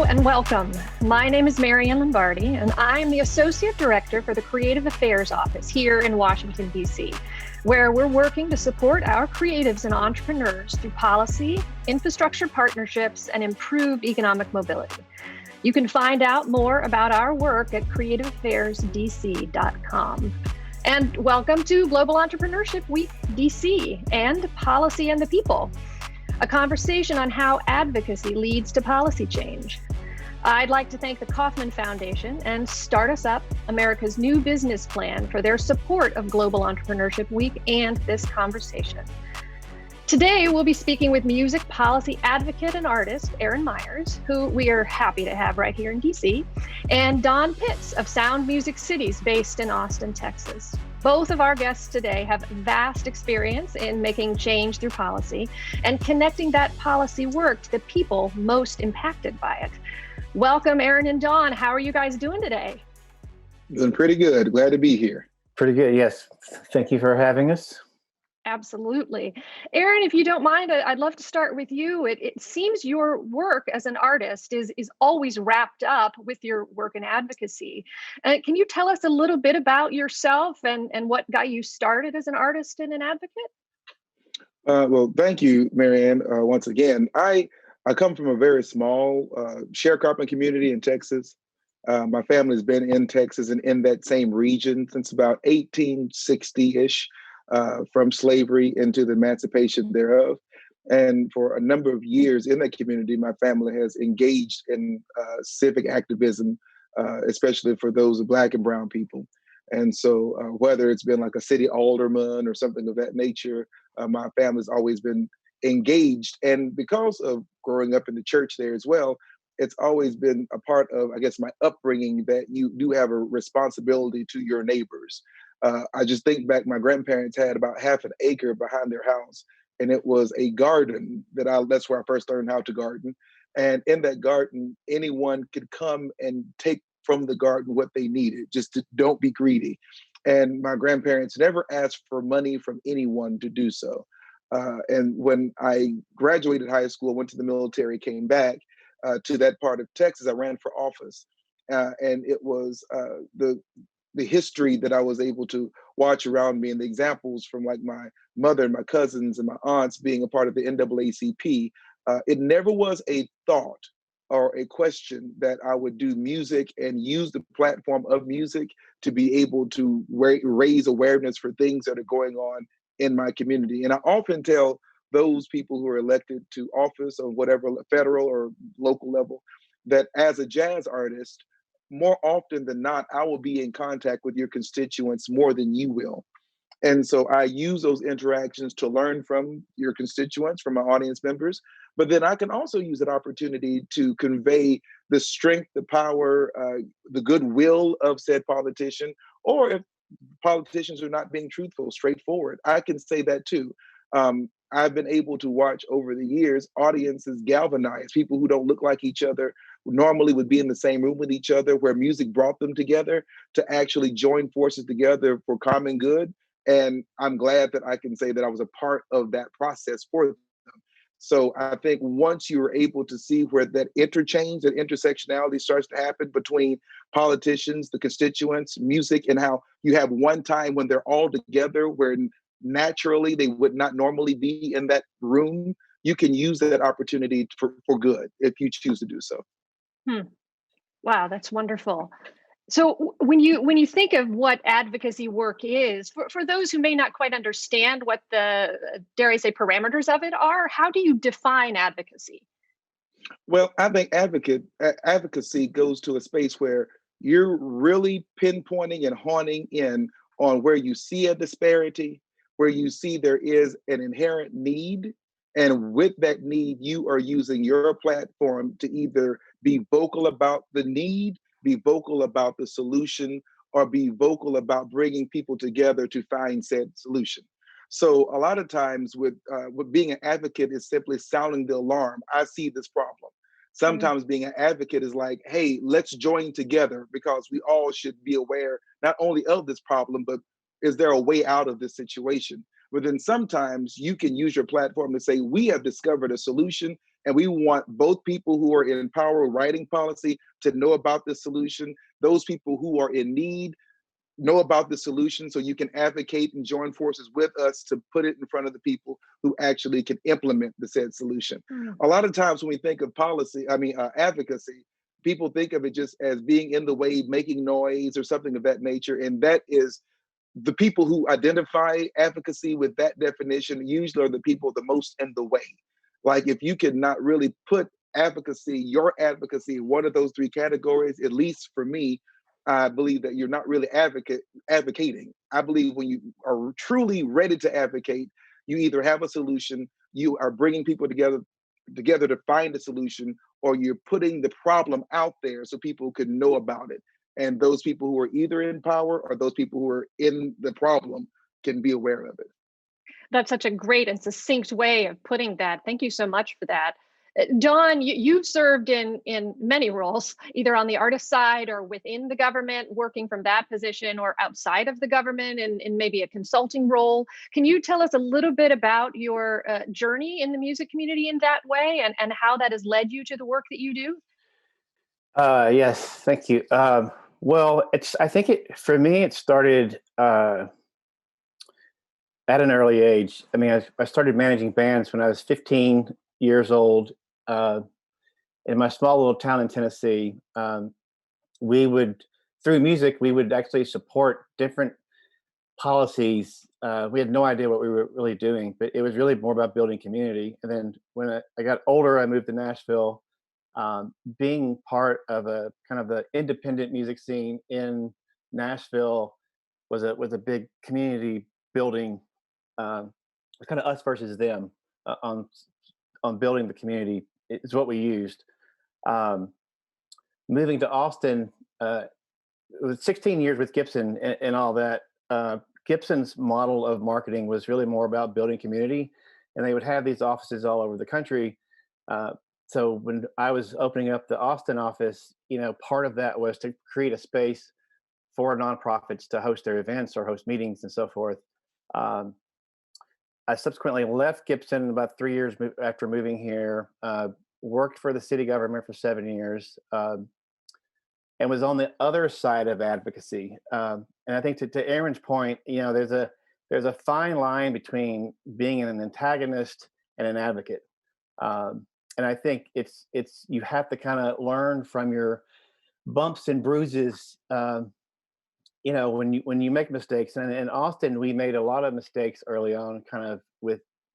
and welcome. My name is Maryann Lombardi, and I'm the Associate Director for the Creative Affairs Office here in Washington, D.C., where we're working to support our creatives and entrepreneurs through policy, infrastructure partnerships, and improved economic mobility. You can find out more about our work at creativeaffairsdc.com. And welcome to Global Entrepreneurship Week DC and Policy and the People, a conversation on how advocacy leads to policy change. I'd like to thank the Kauffman Foundation and Start Us Up, America's new business plan, for their support of Global Entrepreneurship Week and this conversation. Today, we'll be speaking with music policy advocate and artist Aaron Myers, who we are happy to have right here in DC, and Don Pitts of Sound Music Cities, based in Austin, Texas. Both of our guests today have vast experience in making change through policy and connecting that policy work to the people most impacted by it. Welcome, Aaron and Don. How are you guys doing today? Doing pretty good. Glad to be here. Pretty good, yes. Thank you for having us. Absolutely. Aaron, if you don't mind, I'd love to start with you. It seems your work as an artist is always wrapped up with your work in advocacy. Can you tell us a little bit about yourself and what got you started as an artist and an advocate? Well, thank you, Maryann. Once again, I come from a very small sharecropping community in Texas. My family's been in Texas and in that same region since about 1860-ish. From slavery into the emancipation thereof. And for a number of years in that community, my family has engaged in civic activism, especially for those of Black and brown people. And so whether it's been like a city alderman or something of that nature, my family's always been engaged. And because of growing up in the church there as well, it's always been a part of, I guess, my upbringing that you do have a responsibility to your neighbors. I just think back, my grandparents had about half an acre behind their house, and it was a garden that's where I first learned how to garden. And in that garden, anyone could come and take from the garden what they needed, don't be greedy. And my grandparents never asked for money from anyone to do so. And when I graduated high school, went to the military, came back to that part of Texas, I ran for office. And it was the history that I was able to watch around me and the examples from like my mother and my cousins and my aunts being a part of the NAACP, it never was a thought or a question that I would do music and use the platform of music to be able to raise awareness for things that are going on in my community. And I often tell those people who are elected to office on whatever federal or local level that as a jazz artist, more often than not, I will be in contact with your constituents more than you will. And so I use those interactions to learn from your constituents, from my audience members. But then I can also use that opportunity to convey the strength, the power, the goodwill of said politician. Or if politicians are not being truthful, straightforward, I can say that too. I've been able to watch over the years audiences galvanize, people who don't look like each other, who normally would be in the same room with each other, where music brought them together to actually join forces together for common good. And I'm glad that I can say that I was a part of that process for them. So I think once you're able to see where that interchange, that intersectionality starts to happen between politicians, the constituents, music, and how you have one time when they're all together where naturally they would not normally be in that room, you can use that opportunity for good if you choose to do so. Wow, that's wonderful. So when you think of what advocacy work is, for those who may not quite understand what the, dare I say, parameters of it are, how do you define advocacy? Well, I think advocacy goes to a space where you're really pinpointing and honing in on where you see a disparity, where you see there is an inherent need. And with that need, you are using your platform to either be vocal about the need, be vocal about the solution, or be vocal about bringing people together to find said solution. So a lot of times with being an advocate is simply sounding the alarm. I see this problem. Sometimes being an advocate is like, hey, let's join together because we all should be aware not only of this problem, but is there a way out of this situation? But then sometimes you can use your platform to say, we have discovered a solution And we want both people who are in power writing policy to know about the solution, those people who are in need know about the solution, so you can advocate and join forces with us to put it in front of the people who actually can implement the said solution. A lot of times when we think of advocacy, people think of it just as being in the way, making noise or something of that nature. And that is the people who identify advocacy with that definition usually are the people the most in the way. Like if you could not really put your advocacy in one of those three categories, at least for me, I believe that you're not really advocating. I believe when you are truly ready to advocate, you either have a solution, you are bringing people together to find a solution, or you're putting the problem out there so people can know about it. And those people who are either in power or those people who are in the problem can be aware of it. That's such a great and succinct way of putting that. Thank you so much for that. Dawn, you've served in many roles, either on the artist side or within the government, working from that position, or outside of the government in maybe a consulting role. Can you tell us a little bit about your journey in the music community in that way, and how that has led you to the work that you do? Yes, thank you. Well, I think for me, it started at an early age. I mean, I started managing bands when I was 15 years old. In my small little town in Tennessee, we would, through music, we would actually support different policies. We had no idea what we were really doing, but it was really more about building community. And then when I got older, I moved to Nashville. Being part of a kind of the independent music scene in Nashville was a big community building, kind of us versus them on building the community is what we used. Moving to Austin, it was 16 years with Gibson and all that. Gibson's model of marketing was really more about building community, and they would have these offices all over the country. So when I was opening up the Austin office, part of that was to create a space for nonprofits to host their events or host meetings and so forth. I subsequently left Gibson about 3 years after moving here, worked for the city government for 7 years, and was on the other side of advocacy. And I think to Aaron's point, there's a fine line between being an antagonist and an advocate. And I think it's you have to kind of learn from your bumps and bruises. When you make mistakes, and in Austin, we made a lot of mistakes early on, kind of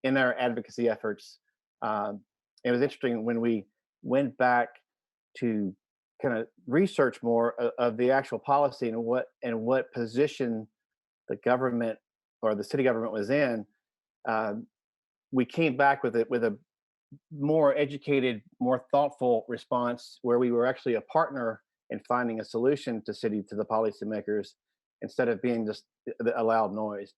in our advocacy efforts. It was interesting when we went back to kind of research more of the actual policy and what position the government or the city government was in. We came back with a more educated, more thoughtful response where we were actually a partner in finding a solution to the policymakers instead of being just a loud noise.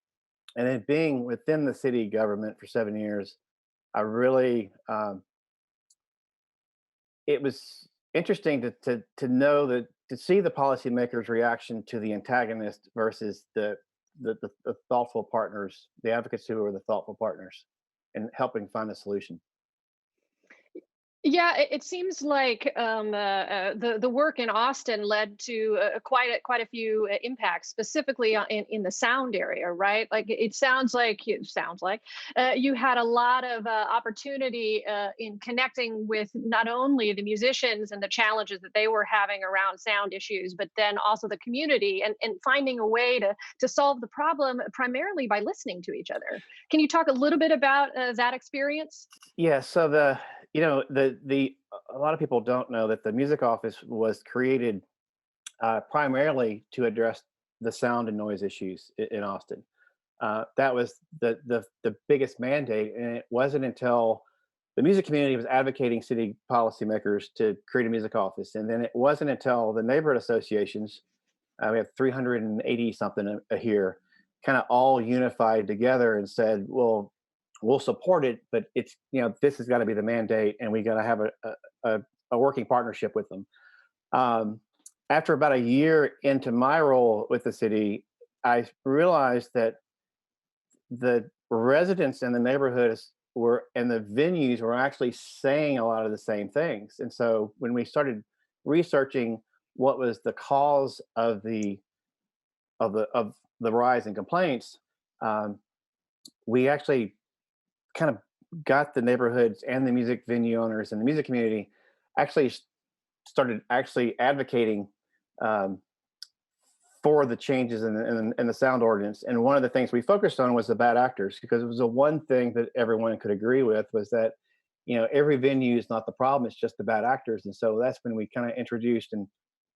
And then being within the city government for 7 years, I really, it was interesting to know that, to see the policymakers' reaction to the antagonist versus the thoughtful partners, the advocates who are the thoughtful partners, and helping find a solution. Yeah, it seems like the work in Austin led to quite a few impacts, specifically in the sound area, right? Like it sounds like you had a lot of opportunity in connecting with not only the musicians and the challenges that they were having around sound issues, but then also the community, and finding a way to solve the problem primarily by listening to each other. Can you talk a little bit about that experience? Yeah. So a lot of people don't know that the music office was created primarily to address the sound and noise issues in Austin. That was the biggest mandate, and it wasn't until the music community was advocating city policymakers to create a music office, and then it wasn't until the neighborhood associations, we have 380 something here, kind of all unified together and said, well, we'll support it, but it's, this has got to be the mandate, and we got to have a working partnership with them. After about a year into my role with the city, I realized that the residents in the neighborhood and the venues were actually saying a lot of the same things. And so when we started researching what was the cause of the rise in complaints, um, we actually kind of got the neighborhoods and the music venue owners and the music community actually started actually advocating, um, for the changes in the sound ordinance. And one of the things we focused on was the bad actors, because it was the one thing that everyone could agree with was that, every venue is not the problem, it's just the bad actors. And so that's when we kind of introduced, and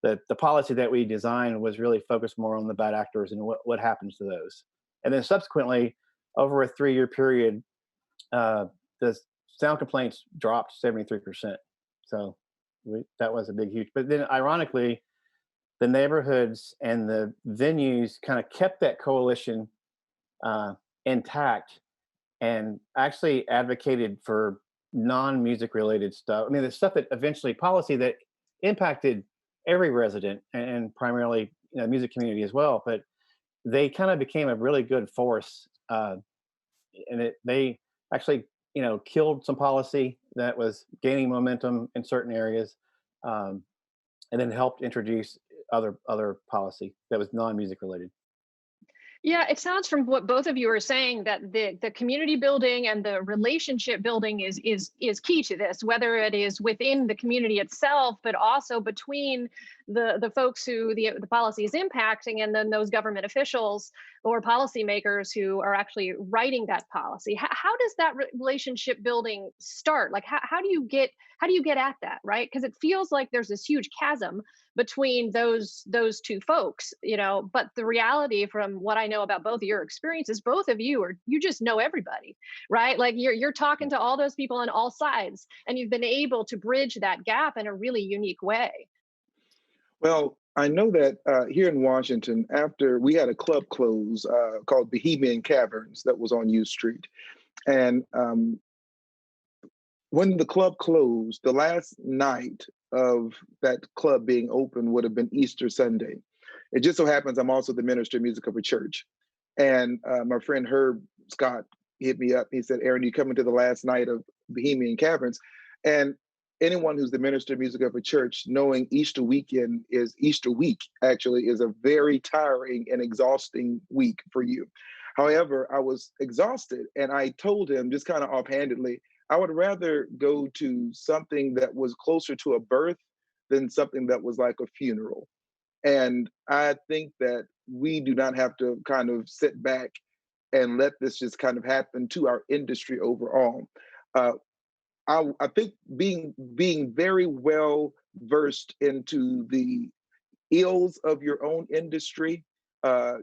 the policy that we designed was really focused more on the bad actors and what happens to those. And then subsequently, over a 3-year period, the sound complaints dropped 73%. So that was a big, huge. But then, ironically, the neighborhoods and the venues kind of kept that coalition intact and actually advocated for non-music related stuff. I mean, the stuff that eventually policy that impacted every resident and primarily music community as well. But they kind of became a really good force, and they actually killed some policy that was gaining momentum in certain areas, um, and then helped introduce other policy that was non-music related. Yeah, it sounds from what both of you are saying that the community building and the relationship building is key to this, whether it is within the community itself, but also between the folks who the policy is impacting, and then those government officials or policymakers who are actually writing that policy. How does that relationship building start? Like how do you get at that, right? Because it feels like there's this huge chasm between those two folks, but the reality from what I know about both of your experiences, both of you just know everybody, right? Like you're talking to all those people on all sides, and you've been able to bridge that gap in a really unique way. Well, I know that here in Washington, after we had a club close called Bohemian Caverns that was on U Street. And when the club closed, the last night of that club being open would have been Easter Sunday. It just so happens I'm also the minister of music of a church. And my friend Herb Scott hit me up. He said, Aaron, you coming to the last night of Bohemian Caverns? And anyone who's the minister of music of a church, knowing Easter weekend is Easter week, actually, is a very tiring and exhausting week for you. However, I was exhausted, and I told him just kind of offhandedly, I would rather go to something that was closer to a birth than something that was like a funeral. And I think that we do not have to kind of sit back and let this just kind of happen to our industry overall. Uh, I think being very well versed into the ills of your own industry,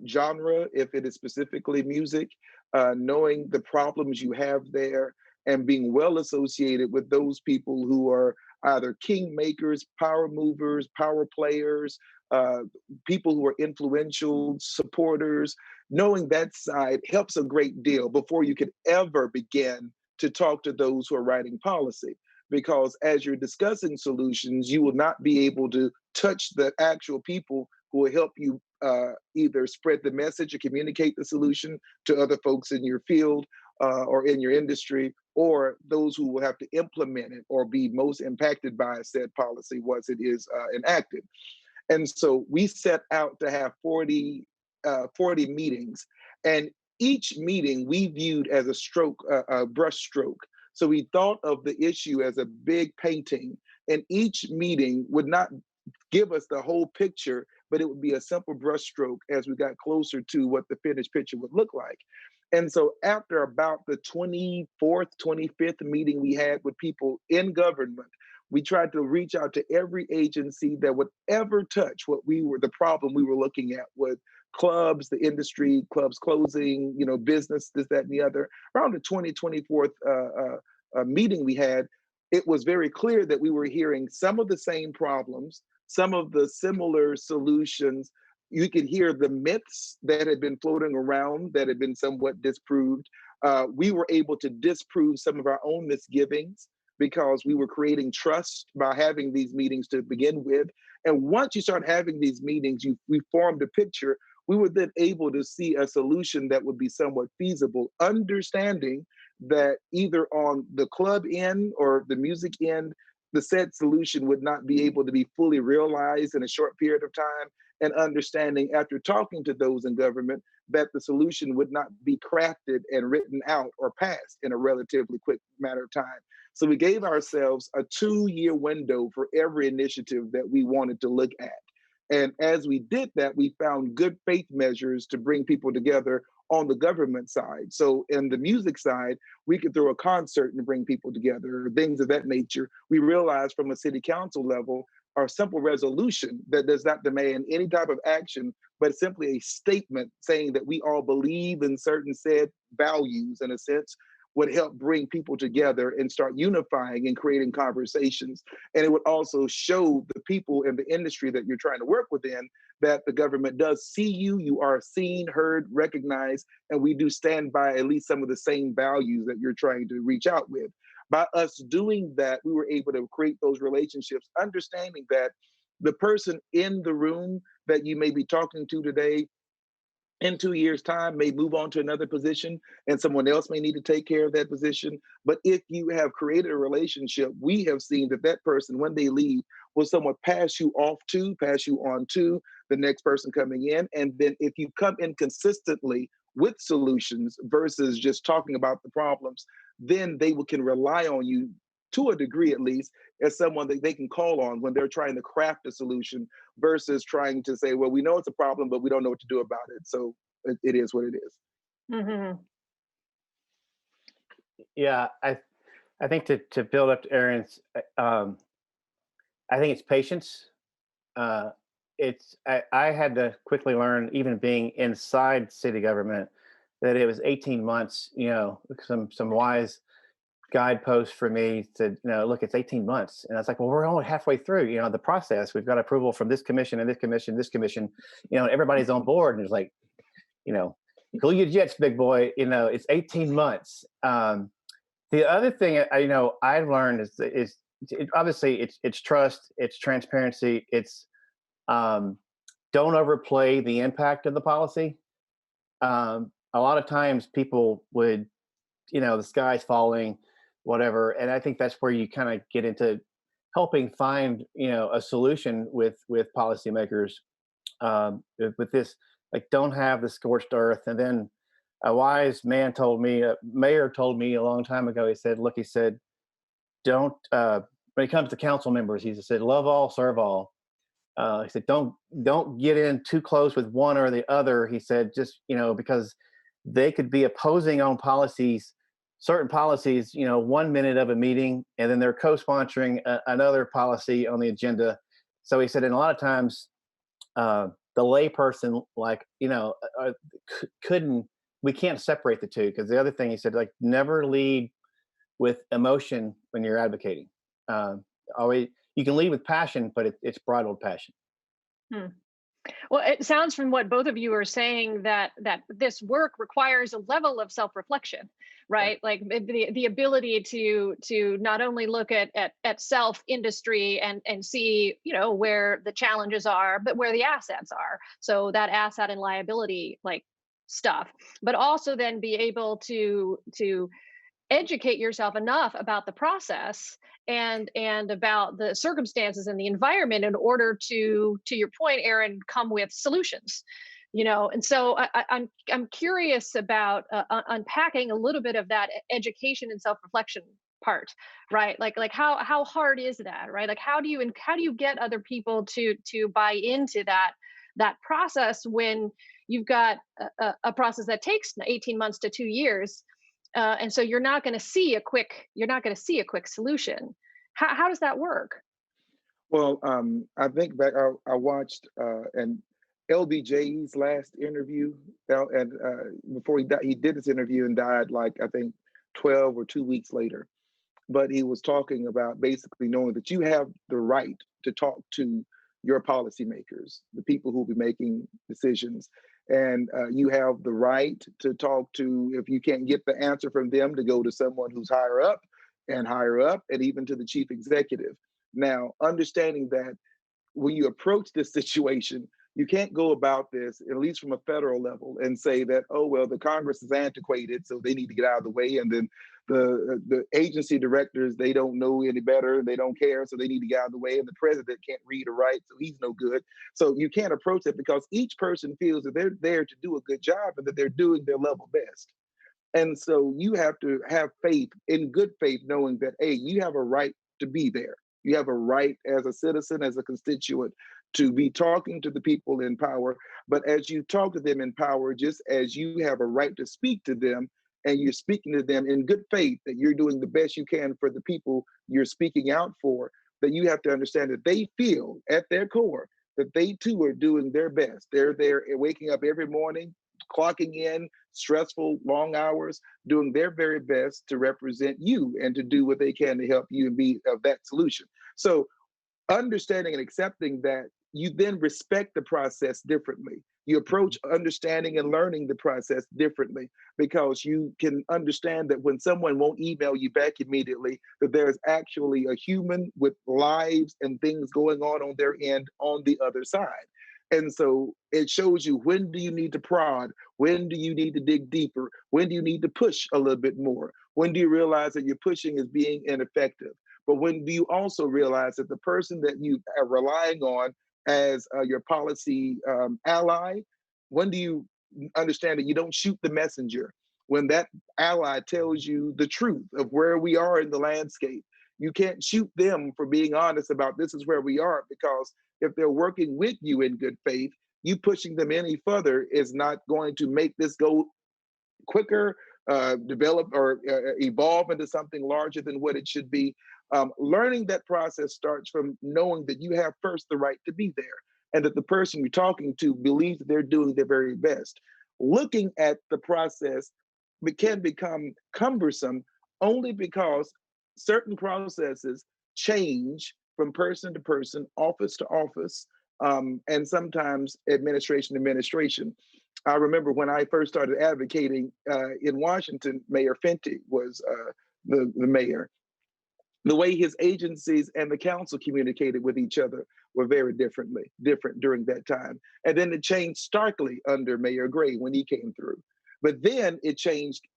genre, if it is specifically music, knowing the problems you have there, and being well associated with those people who are either kingmakers, power movers, power players, people who are influential supporters, knowing that side helps a great deal before you could ever begin to talk to those who are writing policy. Because as you're discussing solutions, you will not be able to touch the actual people who will help you either spread the message or communicate the solution to other folks in your field or in your industry, or those who will have to implement it or be most impacted by said policy once it is enacted. And so we set out to have 40 meetings, and each meeting we viewed as a stroke, a brush stroke. So we thought of the issue as a big painting, and each meeting would not give us the whole picture, but it would be a simple brush stroke as we got closer to what the finished picture would look like. And so after about the 24th, 25th meeting we had with people in government, we tried to reach out to every agency that would ever touch the problem we were looking at with clubs, the industry, clubs closing, business, this, that, and the other. Around the 24th meeting we had, it was very clear that we were hearing some of the same problems, some of the similar solutions. You could hear the myths that had been floating around that had been somewhat disproved. We were able to disprove some of our own misgivings because we were creating trust by having these meetings to begin with. And once you start having these meetings, we formed a picture we were then able to see a solution that would be somewhat feasible, understanding that either on the club end or the music end, the said solution would not be able to be fully realized in a short period of time, and understanding after talking to those in government that the solution would not be crafted and written out or passed in a relatively quick matter of time. So we gave ourselves a 2-year window for every initiative that we wanted to look at. And as we did that, we found good faith measures to bring people together on the government side. So in the music side, we could throw a concert and bring people together, things of that nature. We realized from a city council level, our simple resolution that does not demand any type of action, but simply a statement saying that we all believe in certain said values, in a sense, would help bring people together and start unifying and creating conversations. And it would also show the people in the industry that you're trying to work within that the government does see you, you are seen, heard, recognized, and we do stand by at least some of the same values that you're trying to reach out with. By us doing that, we were able to create those relationships, understanding that the person in the room that you may be talking to today in 2 years' time may move on to another position and someone else may need to take care of that position. But if you have created a relationship, we have seen that that person, when they leave, will somewhat pass you on to the next person coming in. And then if you come in consistently with solutions versus just talking about the problems, then can rely on you to a degree at least as someone that they can call on when they're trying to craft a solution versus trying to say, well, we know it's a problem, but we don't know what to do about it. So it is what it is. Mm-hmm. Yeah, I think to build up to Aaron's, I think it's patience. I had to quickly learn, even being inside city government, that it was 18 months. Some wise guidepost for me said, look, it's 18 months. And I was like, well, we're only halfway through, the process. We've got approval from this commission and this commission, everybody's on board. And it's like, cool your jets, big boy, it's 18 months. The other thing I've learned is obviously it's trust, it's transparency, it's don't overplay the impact of the policy. A lot of times people would, the sky's falling, whatever. And I think that's where you kind of get into helping find, a solution with policymakers with this, like, don't have the scorched earth. And then a wise man told me, a mayor told me a long time ago, he said, don't, when it comes to council members, he said, love all, serve all. He said, don't get in too close with one or the other. He said, just, because they could be opposing on certain policies, 1 minute of a meeting, and then they're co-sponsoring another policy on the agenda. So he said, and a lot of times the layperson, we can't separate the two. Because the other thing he said, never lead with emotion when you're advocating. Always, you can lead with passion, but it's bridled passion. Well, it sounds from what both of you are saying that this work requires a level of self-reflection, right? Like the ability to not only look at self, industry, and see, where the challenges are, but where the assets are. So that asset and liability stuff, but also then be able to educate yourself enough about the process and about the circumstances and the environment in order to your point, Aaron, come with solutions. And so I'm curious about unpacking a little bit of that education and self-reflection part, right? Like how hard is that, right? Like how do you get other people to buy into that process when you've got a process that takes 18 months to 2 years? And so you're not going to see a quick solution. How does that work? Well, I think back, I watched and LBJ's last interview, and before he died, he did this interview and died I think 12 or 2 weeks later. But he was talking about basically knowing that you have the right to talk to your policymakers, the people who will be making decisions. And you have the right to talk to, if you can't get the answer from them, to go to someone who's higher up, and even to the chief executive. Now, understanding that when you approach this situation, You can't go about this, at least from a federal level, and say that, oh, well, the Congress is antiquated, so they need to get out of the way. And then the agency directors, they don't know any better, they don't care, so they need to get out of the way. And the president can't read or write, so he's no good. So you can't approach it because each person feels that they're there to do a good job and that they're doing their level best. And so you have to have faith, in good faith, knowing that, hey, you have a right to be there. You have a right as a citizen, as a constituent, to be talking to the people in power. But as you talk to them in power, just as you have a right to speak to them, and you're speaking to them in good faith, that you're doing the best you can for the people you're speaking out for, that you have to understand that they feel at their core that they too are doing their best. They're there waking up every morning, clocking in, stressful, long hours, doing their very best to represent you and to do what they can to help you and be of that solution. So understanding and accepting that, you then respect the process differently. You approach understanding and learning the process differently, because you can understand that when someone won't email you back immediately, that there's actually a human with lives and things going on their end on the other side. And so it shows you, when do you need to prod? When do you need to dig deeper? When do you need to push a little bit more? When do you realize that your pushing is being ineffective? But when do you also realize that the person that you are relying on as your policy ally, when do you understand that you don't shoot the messenger? When that ally tells you the truth of where we are in the landscape, you can't shoot them for being honest about this is where we are, because if they're working with you in good faith, you pushing them any further is not going to make this go quicker, develop or evolve into something larger than what it should be. Learning that process starts from knowing that you have first the right to be there, and that the person you're talking to believes that they're doing their very best. Looking at the process can become cumbersome only because certain processes change from person to person, office to office, and sometimes administration to administration. I remember when I first started advocating in Washington, Mayor Fenty was the mayor. The way his agencies and the council communicated with each other were very different during that time. And then it changed starkly under Mayor Gray when he came through. But then it changed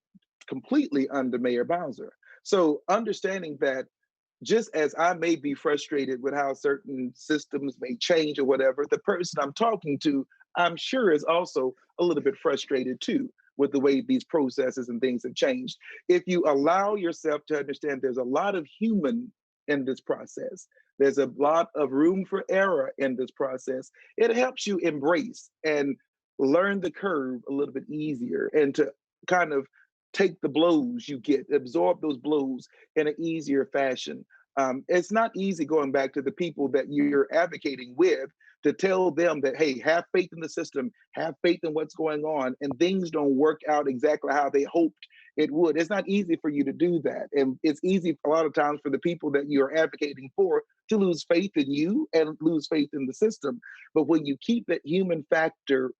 completely under Mayor Bowser. So understanding that, just as I may be frustrated with how certain systems may change or whatever, the person I'm talking to, I'm sure, is also a little bit frustrated too with the way these processes and things have changed. If you allow yourself to understand there's a lot of human in this process, there's a lot of room for error in this process, it helps you embrace and learn the curve a little bit easier, and to kind of take the blows you get, absorb those blows in an easier fashion. It's not easy going back to the people that you're advocating with to tell them that, hey, have faith in the system, have faith in what's going on, and things don't work out exactly how they hoped it would. It's not easy for you to do that. And it's easy a lot of times for the people that you're advocating for to lose faith in you and lose faith in the system. But when you keep that human factor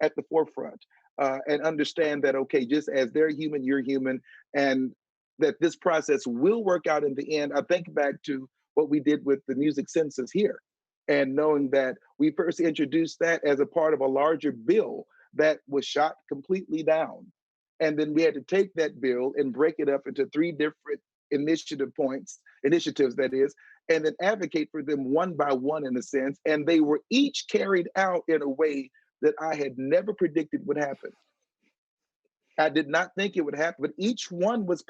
at the forefront, and understand that, okay, just as they're human, you're human, and that this process will work out in the end. I think back to what we did with the music census here, and knowing that we first introduced that as a part of a larger bill that was shot completely down. And then we had to take that bill and break it up into 3 different initiatives that is, and then advocate for them one by one in a sense. And they were each carried out in a way that I had never predicted would happen. I did not think it would happen, but each one was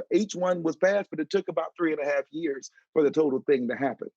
passed, but it took about 3.5 years for the total thing to happen.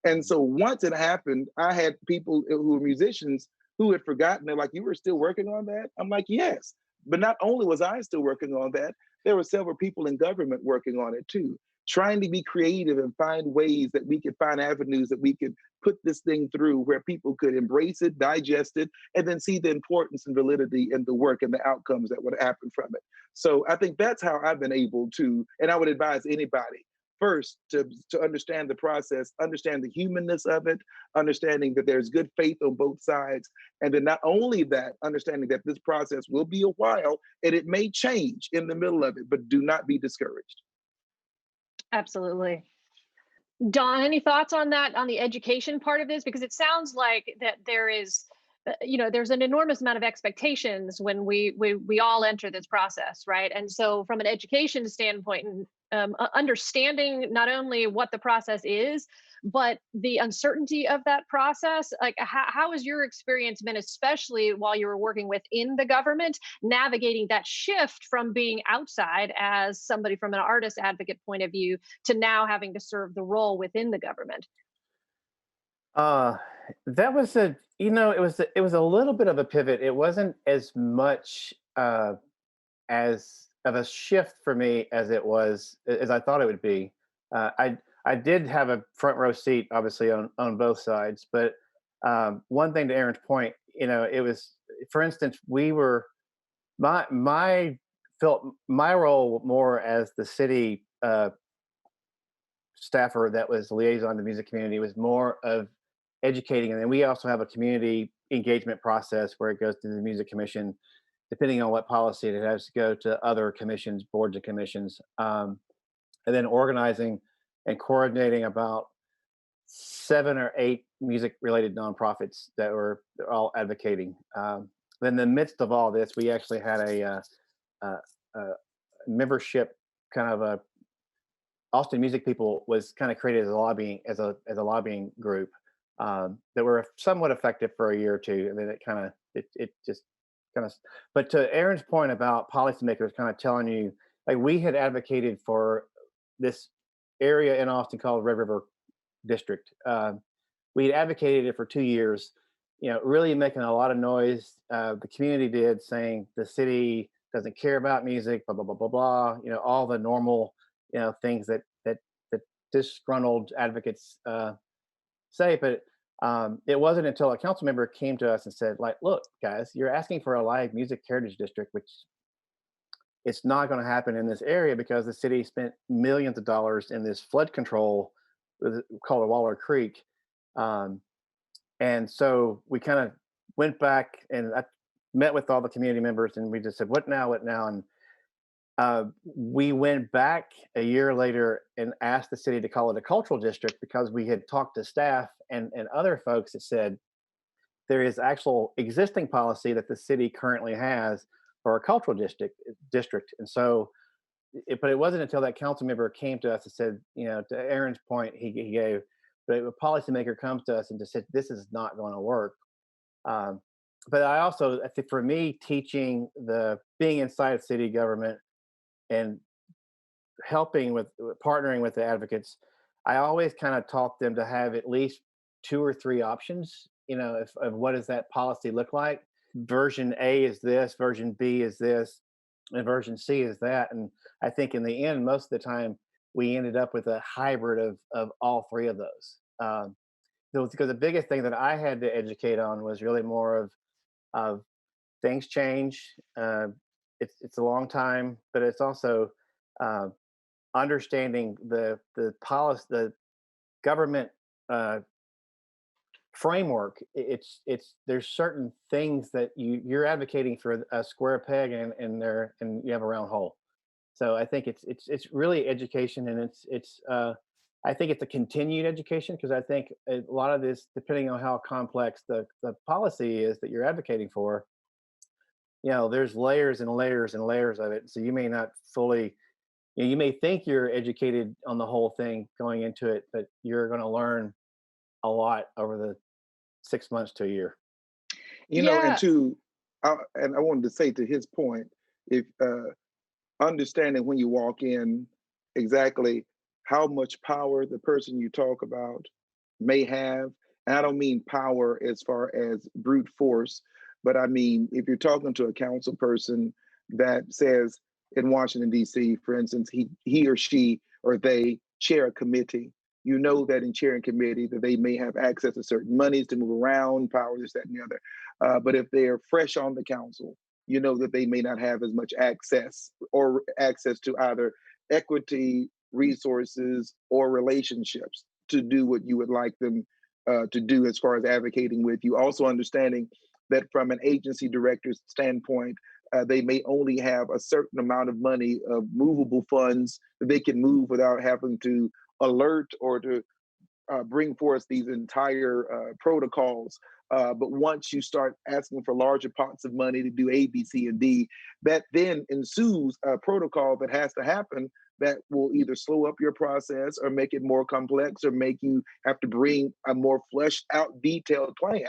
And so once it happened, I had people who were musicians who had forgotten. They're like, "You were still working on that?" I'm like, "Yes." But not only was I still working on that, there were several people in government working on it too, trying to be creative and find ways that we could find avenues that we could put this thing through where people could embrace it, digest it, and then see the importance and validity in the work and the outcomes that would happen from it. So I think that's how I've been able to, and I would advise anybody first to understand the process, understand the humanness of it, understanding that there's good faith on both sides. And then not only that, understanding that this process will be a while and it may change in the middle of it, but do not be discouraged. Absolutely. Dawn, any thoughts on that, on the education part of this? Because it sounds like that there is there's an enormous amount of expectations when we all enter this process, right? And so from an education standpoint, and understanding not only what the process is, but the uncertainty of that process, like how has your experience been, especially while you were working within the government, navigating that shift from being outside as somebody from an artist advocate point of view to now having to serve the role within the government? Uh, that was it was a little bit of a pivot. It wasn't as much as of a shift for me as it was as I thought it would be. I did have a front row seat, obviously on both sides, but one thing to Aaron's point, it was, for instance, we were my felt my role more as the city staffer that was liaison to the music community was more of educating, and then we also have a community engagement process where it goes to the music commission, depending on what policy it has to go to other commissions, boards and commissions, and then organizing and coordinating about 7 or 8 music related nonprofits that were all advocating. In the midst of all this, we actually had a membership kind of a Austin Music People was kind of created as a lobbying group that were somewhat effective for a year or two, and then it just kind of. But to Aaron's point about policymakers kind of telling you, like, we had advocated for this area in Austin called Red River District. We had advocated it for 2 years, really making a lot of noise. The community did, saying the city doesn't care about music, blah blah blah blah blah. All the normal things that disgruntled advocates say. But it wasn't until a council member came to us and said, like, look, guys, you're asking for a live music heritage district, which it's not going to happen in this area because the city spent millions of dollars in this flood control called Waller Creek. And so we kind of went back, and I met with all the community members, and we just said, what now? And we went back a year later and asked the city to call it a cultural district because we had talked to staff and other folks that said there is actual existing policy that the city currently has for a cultural district. And so, but it wasn't until that council member came to us and said, to Aaron's point, he gave, but a policymaker comes to us and just said, this is not going to work. But I think for me, teaching being inside city government and helping with partnering with the advocates, I always kind of taught them to have at least 2 or 3 options, of what does that policy look like. Version A is this, version B is this, and version C is that. And I think in the end, most of the time, we ended up with a hybrid of all 3 of those. Because the biggest thing that I had to educate on was really more of things change. It's a long time, but it's also understanding the policy, the government framework. There's certain things that you're advocating for a square peg and you have a round hole. So I think it's really education, and it's I think it's a continued education, because I think a lot of this, depending on how complex the policy is that you're advocating for, there's layers and layers and layers of it. So you may not fully, you may think you're educated on the whole thing going into it, but you're going to learn a lot over the 6 months to a year. And I wanted to say, to his point, if understanding when you walk in exactly how much power the person you talk about may have. And I don't mean power as far as brute force, but I mean, if you're talking to a council person that says in Washington, D.C., for instance, he or she or they chair a committee, that in chairing committee that they may have access to certain monies to move around, power, this, that, and the other. But if they're fresh on the council, that they may not have as much access to either equity, resources, or relationships to do what you would like them to do as far as advocating with you. Also understanding that from an agency director's standpoint, they may only have a certain amount of money of movable funds that they can move without having to alert or to bring forth these entire protocols But once you start asking for larger pots of money to do A, B, C, and D, that then ensues a protocol that has to happen that will either slow up your process or make it more complex or make you have to bring a more fleshed out, detailed plan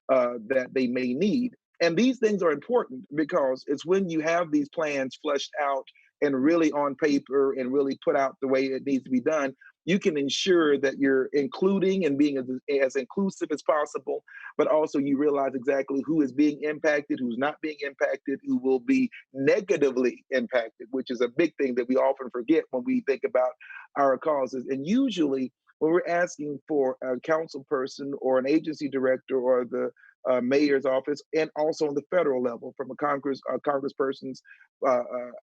that they may need. And these things are important because it's when you have these plans fleshed out and really on paper and really put out the way it needs to be done, you can ensure that you're including and being as inclusive as possible, but also you realize exactly who is being impacted, who's not being impacted, who will be negatively impacted, which is a big thing that we often forget when we think about our causes. And usually when we're asking for a council person or an agency director or the mayor's office, and also on the federal level from a congressperson's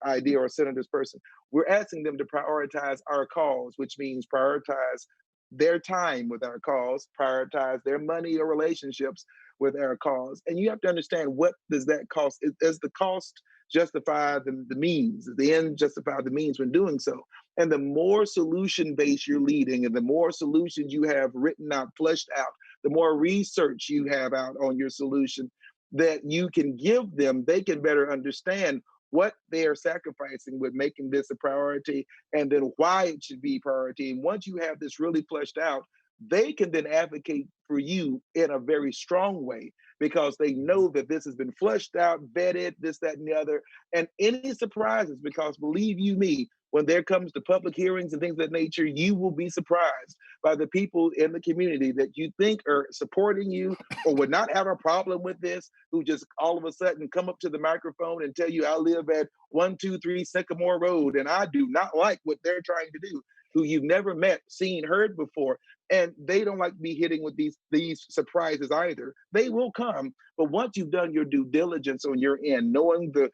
idea or a senator's person, we're asking them to prioritize our cause, which means prioritize their time with our cause, prioritize their money or relationships with our cause. And you have to understand, what does that cost? Does the cost justify the means? Does the end justify the means when doing so? And the more solution-based you're leading and the more solutions you have written out, fleshed out, the more research you have out on your solution that you can give them, they can better understand what they are sacrificing with making this a priority and then why it should be a priority. And once you have this really fleshed out, they can then advocate for you in a very strong way because they know that this has been fleshed out, vetted, this, that, and the other. And any surprises, because believe you me, when there comes to public hearings and things of that nature, you will be surprised by the people in the community that you think are supporting you or would not have a problem with this, who just all of a sudden come up to the microphone and tell you, I live at 123 Sycamore Road and I do not like what they're trying to do, who you've never met, seen, heard before. And they don't like to be hitting with these surprises either. They will come, but once you've done your due diligence on your end, knowing the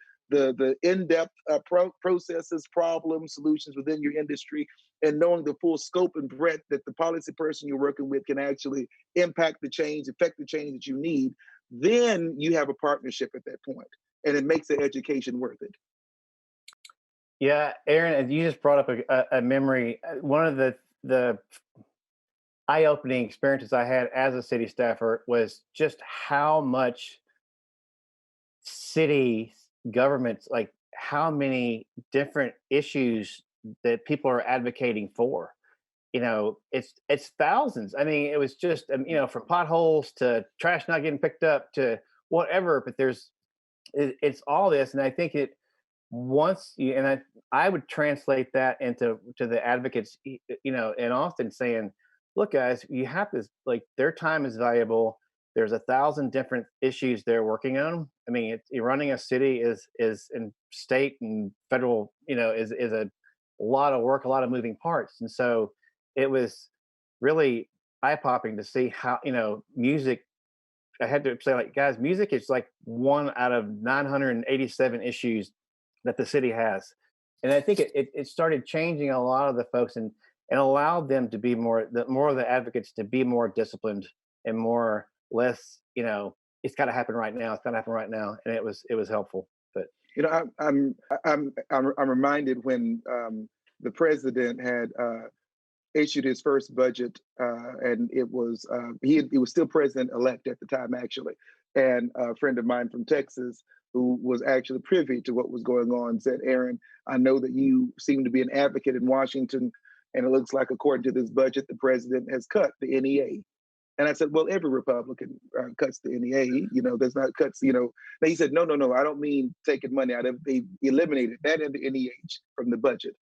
in-depth processes, problems, solutions within your industry, and knowing the full scope and breadth that the policy person you're working with can actually impact the change, affect the change that you need, then you have a partnership at that point, and it makes the education worth it. Yeah, Aaron, you just brought up a memory. One of the eye-opening experiences I had as a city staffer was just how much city governments, like how many different issues that people are advocating for. It's thousands. I mean, it was just from potholes to trash not getting picked up to whatever. But it's all this, and I think it once you and I would translate that into the advocates, and often saying, look, guys, you have this, like, their time is valuable. There's 1,000 different issues they're working on. I mean, running a city is in state and federal, is a lot of work, a lot of moving parts. And so it was really eye-popping to see how, music, I had to say, like, guys, music is like one out of 987 issues that the city has. And I think it started changing a lot of the folks and allowed them to be more of the advocates to be more disciplined and less, it's got to happen right now. It's got to happen right now. And it was helpful. But I'm reminded when the president had issued his first budget, and it was he was still president-elect at the time, actually. And a friend of mine from Texas, who was actually privy to what was going on, said, Aaron, I know that you seem to be an advocate in Washington, and it looks like, according to this budget, the president has cut the NEA. And I said, well, every Republican cuts the NEA, there's not cuts, Then he said, no, I don't mean taking money out of, they eliminated that and the NEH from the budget.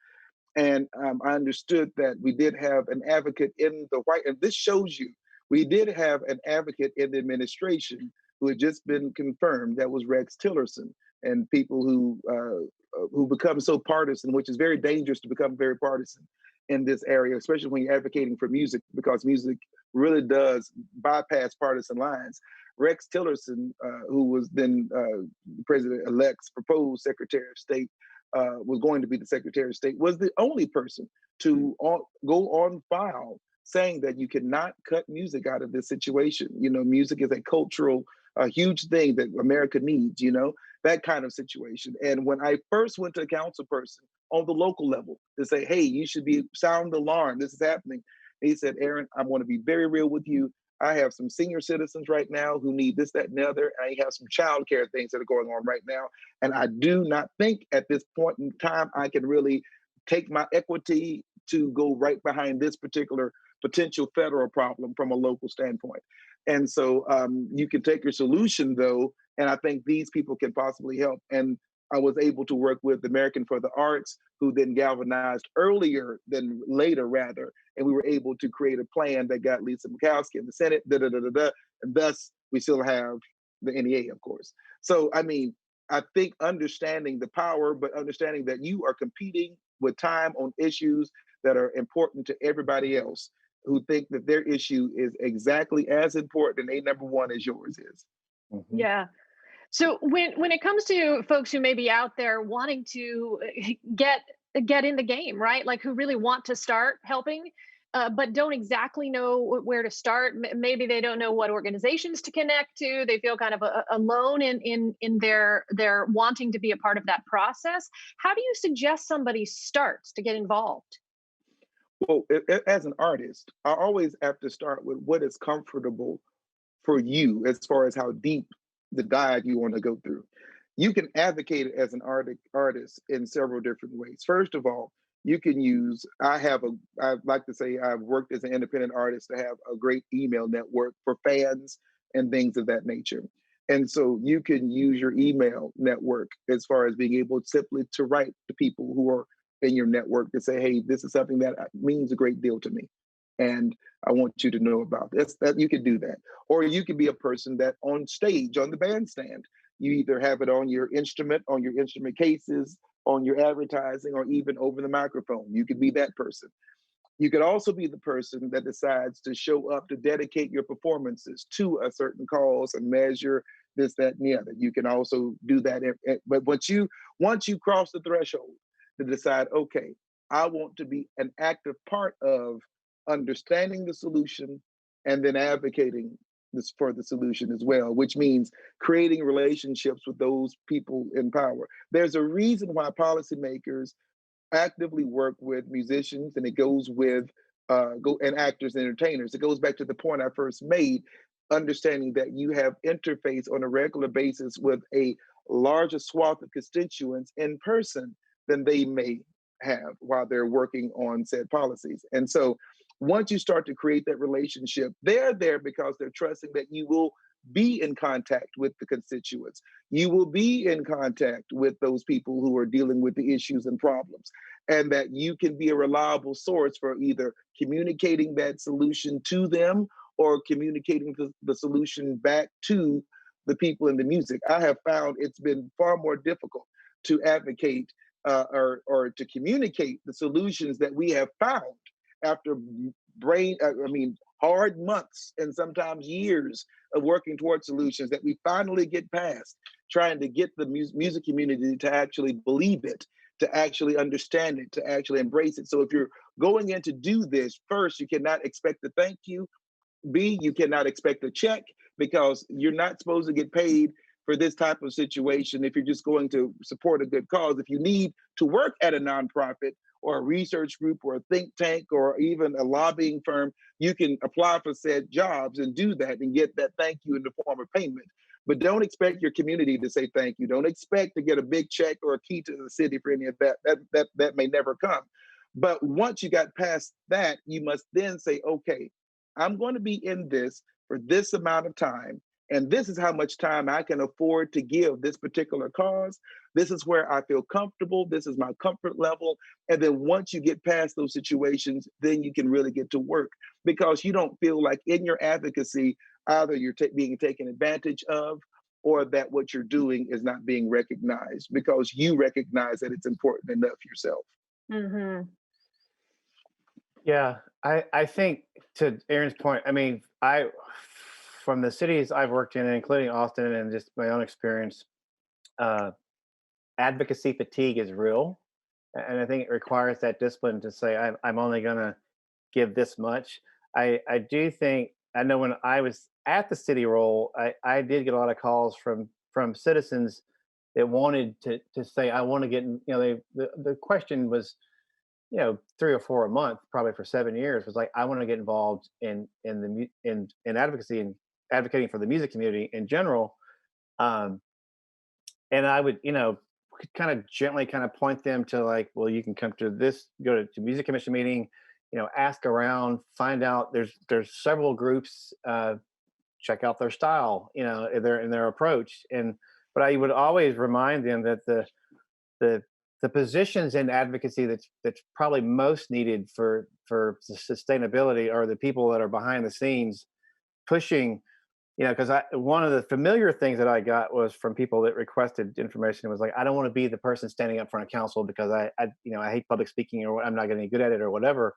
And I understood that we did have an advocate in the White, and this shows you, we did have an advocate in the administration who had just been confirmed. That was Rex Tillerson. And people who become so partisan, which is very dangerous to become very partisan in this area, especially when you're advocating for music, because music really does bypass partisan lines. Rex Tillerson, who was then President-elect's proposed Secretary of State, was going to be the Secretary of State, was the only person to go on file saying that you cannot cut music out of this situation. Music is a cultural, huge thing that America needs, that kind of situation. And when I first went to a council person on the local level to say, hey, you should sound the alarm, this is happening. He said, Aaron, I want to be very real with you. I have some senior citizens right now who need this, that, and the other. I have some childcare things that are going on right now. And I do not think at this point in time I can really take my equity to go right behind this particular potential federal problem from a local standpoint. And so you can take your solution though, and I think these people can possibly help. And I was able to work with the American for the Arts, who then galvanized earlier than later, rather, and we were able to create a plan that got Lisa Murkowski in the Senate, and thus we still have the NEA, of course. So, I mean, I think understanding the power, but understanding that you are competing with time on issues that are important to everybody else who think that their issue is exactly as important and a number one as yours is. Mhm. Yeah. So when it comes to folks who may be out there wanting to get in the game, right? Like who really want to start helping, but don't exactly know where to start. Maybe they don't know what organizations to connect to. They feel kind of alone in their wanting to be a part of that process. How do you suggest somebody starts to get involved? Well, as an artist, I always have to start with what is comfortable for you as far as how deep the dive you want to go through. You can advocate as an artist in several different ways. First of all, you can use, I like to say I've worked as an independent artist to have a great email network for fans and things of that nature. And so you can use your email network as far as being able simply to write to people who are in your network to say, hey, this is something that means a great deal to me. And I want you to know about this. That you can do that. Or you can be a person that on stage, on the bandstand, you either have it on your instrument cases, on your advertising, or even over the microphone. You could be that person. You could also be the person that decides to show up to dedicate your performances to a certain cause and measure this, that, and the other. You can also do that. But once you cross the threshold to decide, okay, I want to be an active part of understanding the solution and then advocating this for the solution as well, which means creating relationships with those people in power. There's a reason why policymakers actively work with musicians, and it goes with and actors and entertainers. It goes back to the point I first made, understanding that you have interface on a regular basis with a larger swath of constituents in person than they may have while they're working on said policies. And so once you start to create that relationship, they're there because they're trusting that you will be in contact with the constituents. You will be in contact with those people who are dealing with the issues and problems, and that you can be a reliable source for either communicating that solution to them or communicating the solution back to the people in the music. I have found it's been far more difficult to advocate or to communicate the solutions that we have found after hard months and sometimes years of working towards solutions that we finally get past, trying to get the music community to actually believe it, to actually understand it, to actually embrace it. So if you're going in to do this, first, you cannot expect a thank you. B, you cannot expect a check because you're not supposed to get paid for this type of situation if you're just going to support a good cause. If you need to work at a nonprofit or a research group or a think tank or even a lobbying firm, you can apply for said jobs and do that and get that thank you in the form of payment. But don't expect your community to say thank you. Don't expect to get a big check or a key to the city for any of that. That may never come. But once you got past that, you must then say, okay, I'm going to be in this for this amount of time. And this is how much time I can afford to give this particular cause. This is where I feel comfortable. This is my comfort level. And then once you get past those situations, then you can really get to work because you don't feel like in your advocacy, either you're being taken advantage of or that what you're doing is not being recognized because you recognize that it's important enough yourself. Mm-hmm. Yeah, I think to Aaron's point, I mean, from the cities I've worked in, including Austin and just my own experience, uh, advocacy fatigue is real. And I think it requires that discipline to say, I'm only going to give this much. I do think, I know when I was at the city role, I did get a lot of calls from citizens that wanted to say, I want to get, the question was, 3 or 4 a month, probably for 7 years, was like, I want to get involved in advocacy and advocating for the music community in general. Um, and I would, kind of gently kind of point them to, like, well, you can come to this, go to music commission meeting, ask around, find out. There's several groups. Check out their style, in their approach. But I would always remind them that the the positions in advocacy that's probably most needed for sustainability are the people that are behind the scenes pushing. Because one of the familiar things that I got was from people that requested information, was like, I don't want to be the person standing up in front of council because I hate public speaking, or I'm not getting good at it or whatever.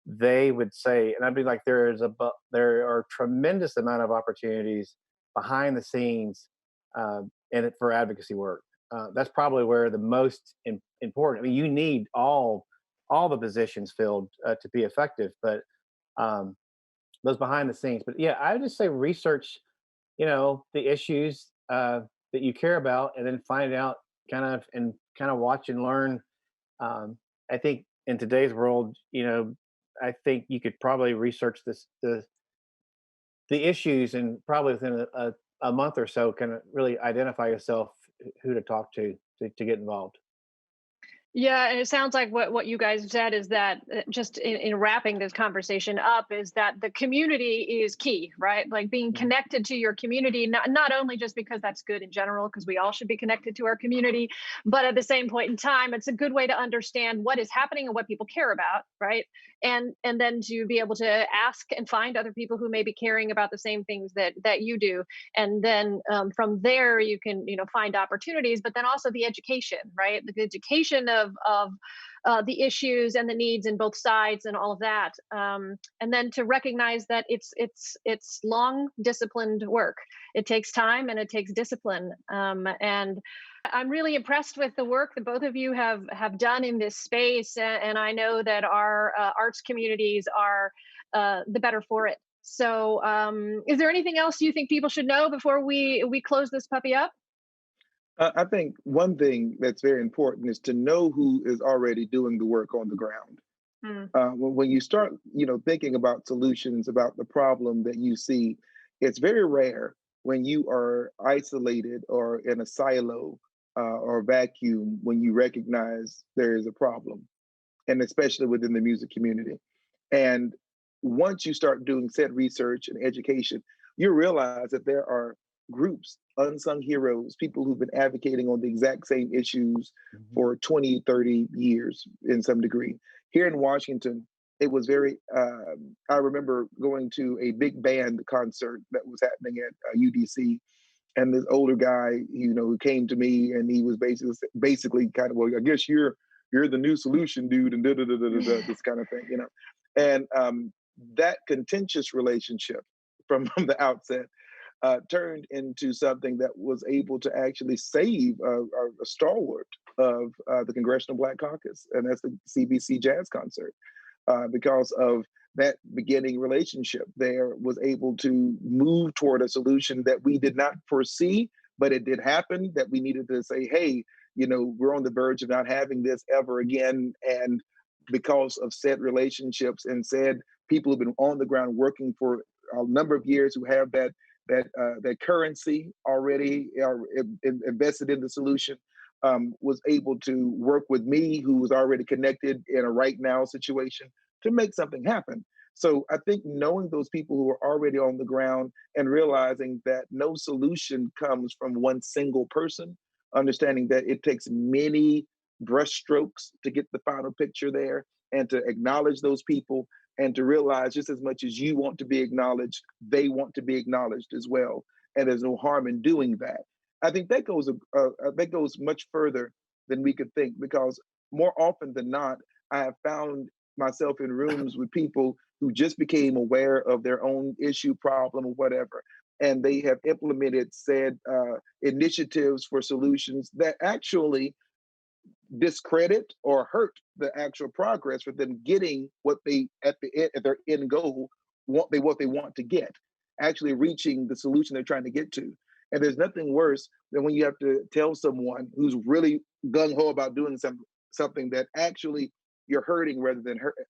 They would say, and I'd be like, there are tremendous amount of opportunities behind the scenes, in it for advocacy work. That's probably where the most important. I mean, you need all the positions filled to be effective, but um, those behind the scenes. But yeah, I would just say research, the issues that you care about, and then find out, kind of watch and learn. I think in today's world, I think you could probably research the issues, and probably within a month or so, kind of really identify yourself, who to talk to get involved. Yeah, and it sounds like what you guys said is that, just in wrapping this conversation up, is that the community is key, right? Like being Mhm. connected to your community, not only just because that's good in general, because we all should be connected to our community, but at the same point in time, it's a good way to understand what is happening and what people care about, right? And then to be able to ask and find other people who may be caring about the same things that you do, and then from there you can find opportunities, but then also the education, right? The education of the issues and the needs in both sides and all of that, and then to recognize that it's long disciplined work. It takes time and it takes discipline, and I'm really impressed with the work that both of you have done in this space, and I know that our arts communities are the better for it. So, is there anything else you think people should know before we close this puppy up? I think one thing that's very important is to know who is already doing the work on the ground. Hmm. When you start, thinking about solutions, about the problem that you see, it's very rare when you are isolated or in a silo, or vacuum, when you recognize there is a problem, and especially within the music community. And once you start doing said research and education, you realize that there are groups, unsung heroes, people who've been advocating on the exact same issues Mhm. for 20, 30 years in some degree. Here in Washington, it was very, I remember going to a big band concert that was happening at UDC. And this older guy, who came to me, and he was basically kind of, well, I guess you're the new solution, dude, and this kind of thing. And that contentious relationship from the outset turned into something that was able to actually save a stalwart of the Congressional Black Caucus, and that's the CBC Jazz Concert. Because of that beginning relationship, there was able to move toward a solution that we did not foresee, but it did happen, that we needed to say, hey, we're on the verge of not having this ever again. And because of said relationships and said people who've been on the ground working for a number of years, who have that currency already invested in the solution, was able to work with me, who was already connected in a right now situation, to make something happen. So I think knowing those people who are already on the ground, and realizing that no solution comes from one single person, understanding that it takes many brushstrokes to get the final picture there, and to acknowledge those people, and to realize, just as much as you want to be acknowledged, they want to be acknowledged as well. And there's no harm in doing that. I think that goes much further than we could think, because more often than not, I have found myself in rooms with people who just became aware of their own issue, problem, or whatever, and they have implemented said initiatives for solutions that actually discredit or hurt the actual progress for them getting what they at the end, at their end goal, what they want to get, actually reaching the solution they're trying to get to. And there's nothing worse than when you have to tell someone who's really gung ho about doing something that actually you're hurting rather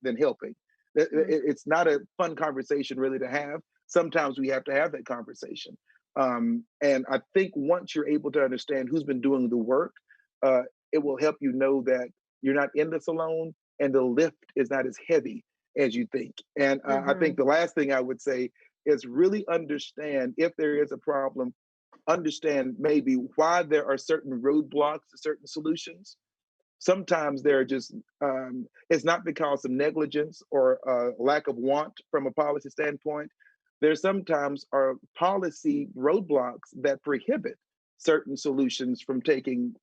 than helping. It's not a fun conversation really to have. Sometimes we have to have that conversation. And I think once you're able to understand who's been doing the work, it will help you know that you're not in this alone, and the lift is not as heavy as you think. And I think the last thing I would say is really understand if there is a problem, understand maybe why there are certain roadblocks to certain solutions. Sometimes they're just, it's not because of negligence or lack of want from a policy standpoint. There sometimes are policy roadblocks that prohibit certain solutions from taking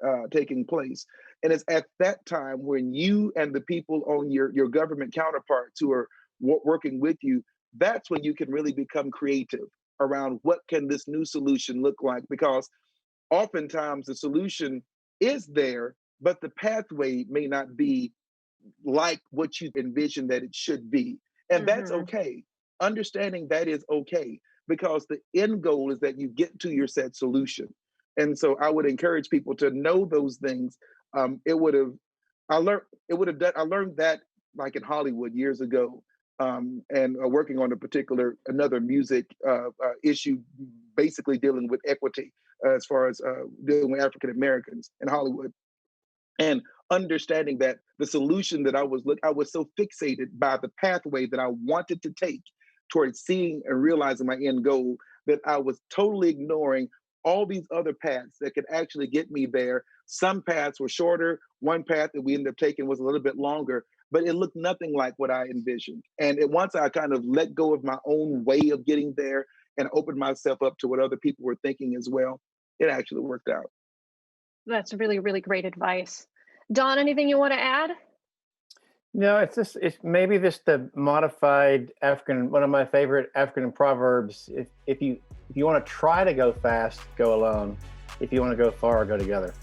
place. And it's at that time when you and the people on your government counterparts who are working with you, that's when you can really become creative around what can this new solution look like, because oftentimes the solution is there, but the pathway may not be like what you envisioned that it should be. And that's okay. Understanding that is okay, because the end goal is that you get to your said solution. And so I would encourage people to know those things. I learned that like in Hollywood years ago, and working on another music issue, basically dealing with equity as far as dealing with African Americans in Hollywood. And understanding that the solution that I was so fixated by the pathway that I wanted to take towards seeing and realizing my end goal, that I was totally ignoring all these other paths that could actually get me there. Some paths were shorter. One path that we ended up taking was a little bit longer, but it looked nothing like what I envisioned. And once I kind of let go of my own way of getting there and opened myself up to what other people were thinking as well, it actually worked out. That's really, really great advice. Don, anything you want to add? No, it's maybe just the modified African, one of my favorite African proverbs. If you want to try to go fast, go alone. If you want to go far, go together.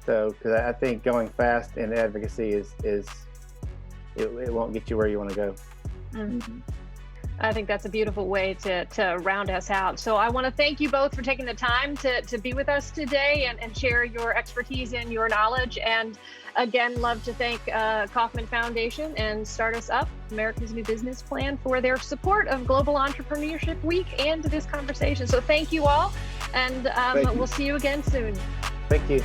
So, because I think going fast in advocacy it won't get you where you want to go. I think that's a beautiful way to round us out. So I want to thank you both for taking the time to be with us today and share your expertise and your knowledge. And again, love to thank Kauffman Foundation and Start Us Up, America's New Business Plan, for their support of Global Entrepreneurship Week and this conversation. So thank you all, and we'll see you again soon. Thank you.